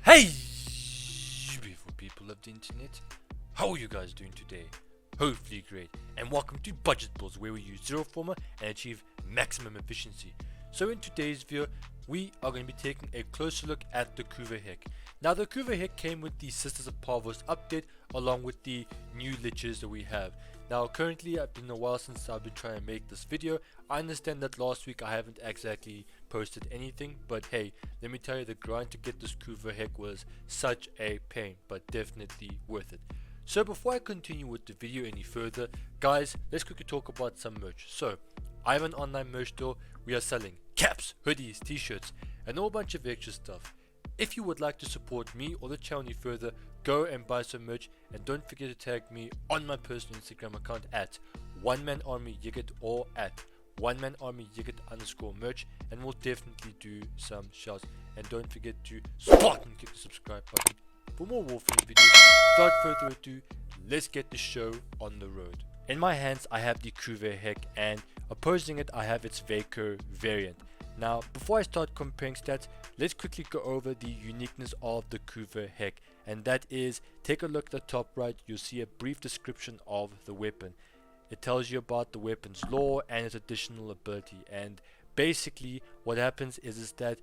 Hey, beautiful people of the internet, how are you guys doing today? Hopefully great, and welcome to Budget Builds, where we use zero Forma and achieve maximum efficiency. So in today's video, we are going to be taking a closer look at the Kuva Hek. Now the Kuva Hek came with the Sisters of Parvos update along with the new liches that we have. Now currently, it's been a while since I've been trying to make this video. I understand that last week I haven't exactly posted anything, but hey, let me tell you, the grind to get this Kuva Hek was such a pain, but definitely worth it. So before I continue with the video any further, guys, let's quickly talk about some merch. So I have an online merch store. We are selling caps, hoodies, t-shirts, and a whole bunch of extra stuff. If you would like to support me or the channel any further, go and buy some merch, and don't forget to tag me on my personal Instagram account at OneManArmyYigit or at OneManArmyYigit_merch, and we'll definitely do some shouts. And don't forget to Spartan click the subscribe button for more Warframe videos. Without further ado, let's get the show on the road. In my hands I have the Kuva Hek, and opposing it I have its Vako variant. Now before I start comparing stats, let's quickly go over the uniqueness of the Kuva Hek, and that is, take a look at the top right. You'll see a brief description of the weapon. It tells you about the weapon's lore and its additional ability, and basically what happens is that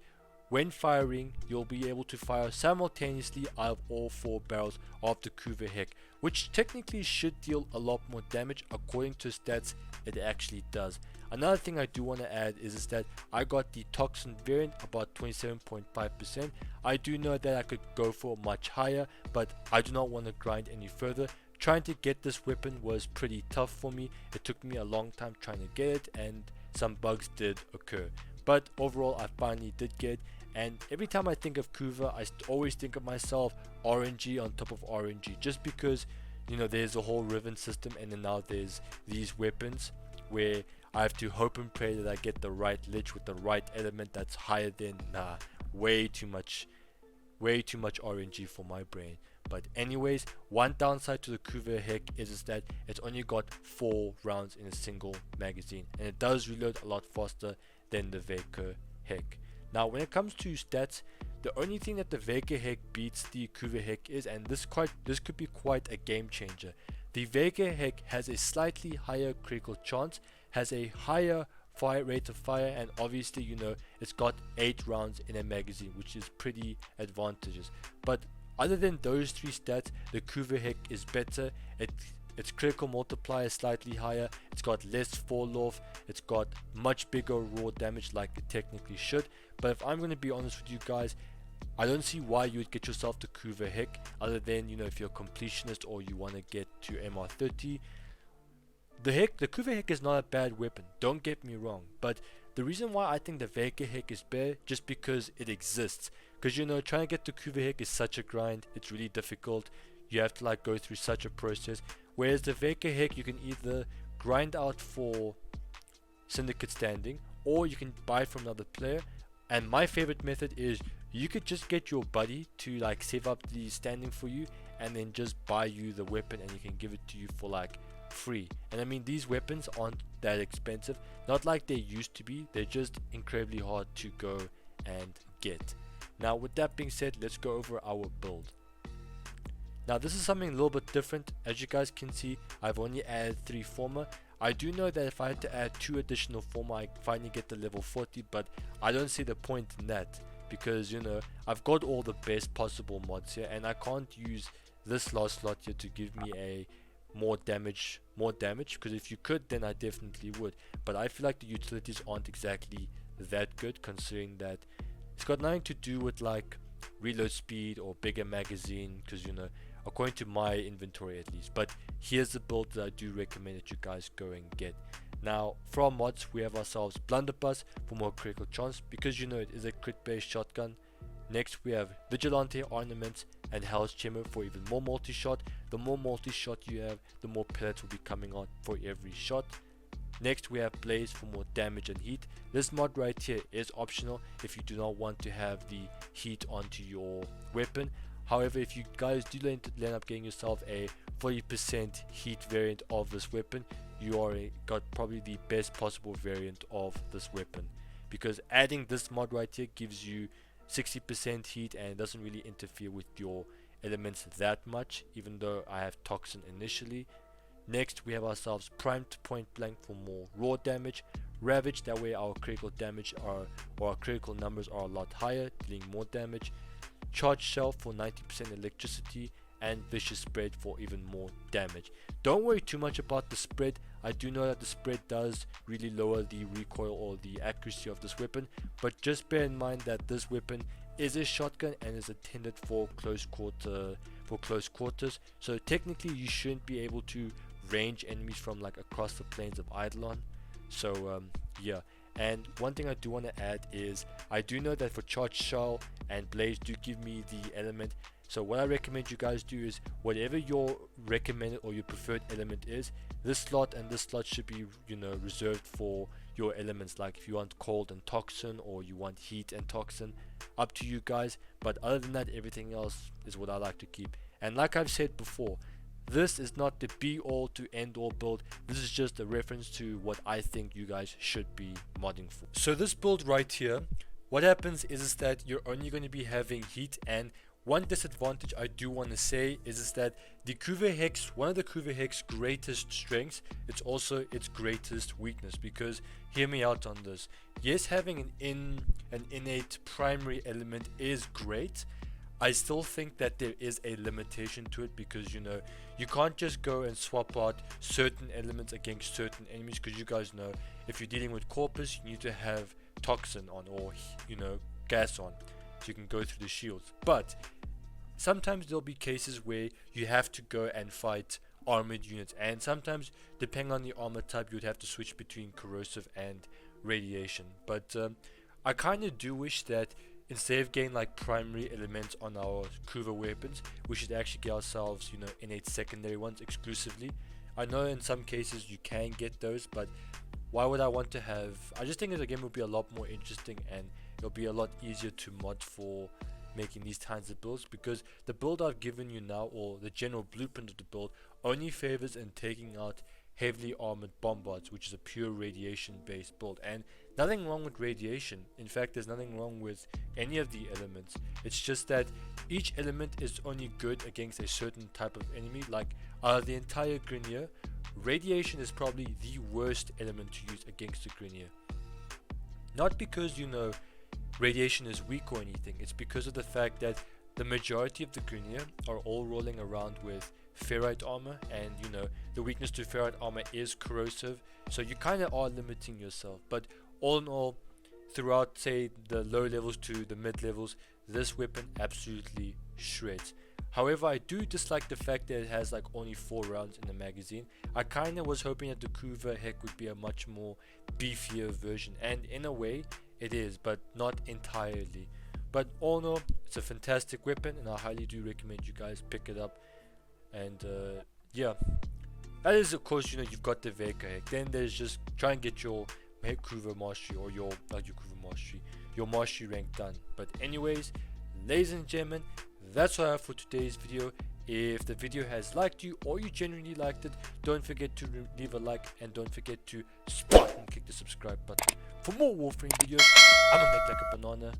when firing, you'll be able to fire simultaneously out of all 4 barrels of the Kuva Hek, which technically should deal a lot more damage. According to stats, it actually does. Another thing I do want to add is that I got the Toxin variant, about 27.5%. I do know that I could go for much higher, but I do not want to grind any further. Trying to get this weapon was pretty tough for me. It took me a long time trying to get it, and some bugs did occur. But overall, I finally did get it. And every time I think of Kuva, I always think of myself RNG on top of RNG, just because, you know, there's a whole Riven system, and then now there's these weapons where I have to hope and pray that I get the right lich with the right element that's higher than way too much RNG for my brain. But anyways, one downside to the Kuva Hek is that it's only got 4 rounds in a single magazine, and it does reload a lot faster than the Vako Hek. Now when it comes to stats, the only thing that the Vako Hek beats the Kuva Hek is, and this could be quite a game changer, the Vako Hek has a slightly higher critical chance, has a higher rate of fire, and obviously, you know, it's got 8 rounds in a magazine, which is pretty advantageous. But other than those 3 stats, the Kuva Hek is better. Its critical multiplier is slightly higher, it's got less fall off, it's got much bigger raw damage like it technically should. But if I'm going to be honest with you guys, I don't see why you would get yourself the Kuva Hek, other than, you know, if you're a completionist or you want to get to MR30. The Kuva Hek is not a bad weapon, don't get me wrong, but the reason why I think the Vako Hek is better, just because it exists. Because, you know, trying to get the Kuva Hek is such a grind, it's really difficult, you have to like go through such a process. Whereas the Vako Hek, you can either grind out for Syndicate standing, or you can buy from another player. And my favorite method is, you could just get your buddy to like save up the standing for you, and then just buy you the weapon, and he can give it to you for like free. And I mean, these weapons aren't that expensive, not like they used to be, they're just incredibly hard to go and get. Now with that being said, let's go over our build. Now this is something a little bit different. As you guys can see, I've only added 3 Forma. I do know that if I had to add 2 additional Forma, I finally get the level 40, but I don't see the point in that, because, you know, I've got all the best possible mods here, and I can't use this last slot here to give me a more damage, because if you could, then I definitely would. But I feel like the utilities aren't exactly that good, considering that it's got nothing to do with like reload speed or bigger magazine, because, you know, according to my inventory at least. But here's the build that I do recommend that you guys go and get. Now from mods, we have ourselves Blunderbuss for more critical chance, because, you know, it is a crit based shotgun. Next we have Vigilante Ornaments and Hell's Chamber for even more multi-shot. The more multi-shot you have, the more pellets will be coming out for every shot. Next we have Blaze for more damage and heat. This mod right here is optional if you do not want to have the heat onto your weapon. However, if you guys do end up getting yourself a 40% heat variant of this weapon, you are got probably the best possible variant of this weapon, because adding this mod right here gives you 60% heat, and it doesn't really interfere with your elements that much, even though I have Toxin initially. Next we have ourselves Primed Point Blank for more raw damage, Ravage, that way our critical damage or our critical numbers are a lot higher, dealing more damage, Charged Shell for 90% electricity, and Vicious Spread for even more damage. Don't worry too much about the spread. I do know that the spread does really lower the recoil or the accuracy of this weapon, but just bear in mind that this weapon is a shotgun and is intended for close quarters, so technically you shouldn't be able to range enemies from like across the plains of Eidolon. So yeah. And one thing I do want to add is I do know that for Charged Shell and Blaze do give me the element. So what I recommend you guys do is whatever your recommended or your preferred element is, this slot and this slot should be, you know, reserved for your elements. Like if you want cold and toxin, or you want heat and toxin, up to you guys. But other than that, everything else is what I like to keep. And like I've said before, this is not the be all to end all build. This is just a reference to what I think you guys should be modding for. So this build right here, what happens is that you're only going to be having heat, and one disadvantage I do want to say is that the Kuva Hek's, one of the Kuva Hek's greatest strengths, it's also its greatest weakness. Because hear me out on this. Yes, having an innate primary element is great. I still think that there is a limitation to it, because you know you can't just go and swap out certain elements against certain enemies, because you guys know if you're dealing with Corpus you need to have Toxin on, or you know, gas on, so you can go through the shields. But sometimes there'll be cases where you have to go and fight armored units, and sometimes depending on the armor type you'd have to switch between corrosive and radiation. But I kind of do wish that instead of getting like primary elements on our Kuva weapons, we should actually get ourselves, you know, innate secondary ones exclusively. I know in some cases you can get those, but why would I want to have? I just think that the game will be a lot more interesting, and it'll be a lot easier to mod for making these kinds of builds, because the build I've given you now, or the general blueprint of the build, only favors in taking out heavily armored bombards, which is a pure radiation based build. And nothing wrong with radiation, in fact there's nothing wrong with any of the elements. It's just that each element is only good against a certain type of enemy. Like out of the entire Grineer, radiation is probably the worst element to use against the Grineer. Not because, you know, radiation is weak or anything, it's because of the fact that the majority of the Grineer are all rolling around with ferrite armor, and you know the weakness to ferrite armor is corrosive, so you kind of are limiting yourself. But all in all, throughout say the low levels to the mid levels, this weapon absolutely shreds. However, I do dislike the fact that it has like only 4 rounds in the magazine. I kind of was hoping that the Kuva Hek would be a much more beefier version, and in a way it is, but not entirely. But all in all, it's a fantastic weapon, and I highly do recommend you guys pick it up. And yeah, that is, of course, you know, you've got the Kuva Hek. Then there's just try and get your Kuva mastery, or your your mastery rank done. But anyways, ladies and gentlemen, that's all I have for today's video. If the video has liked you, or you genuinely liked it, don't forget to leave a like, and don't forget to spot and click the subscribe button for more Warframe videos. I'ma make like a banana.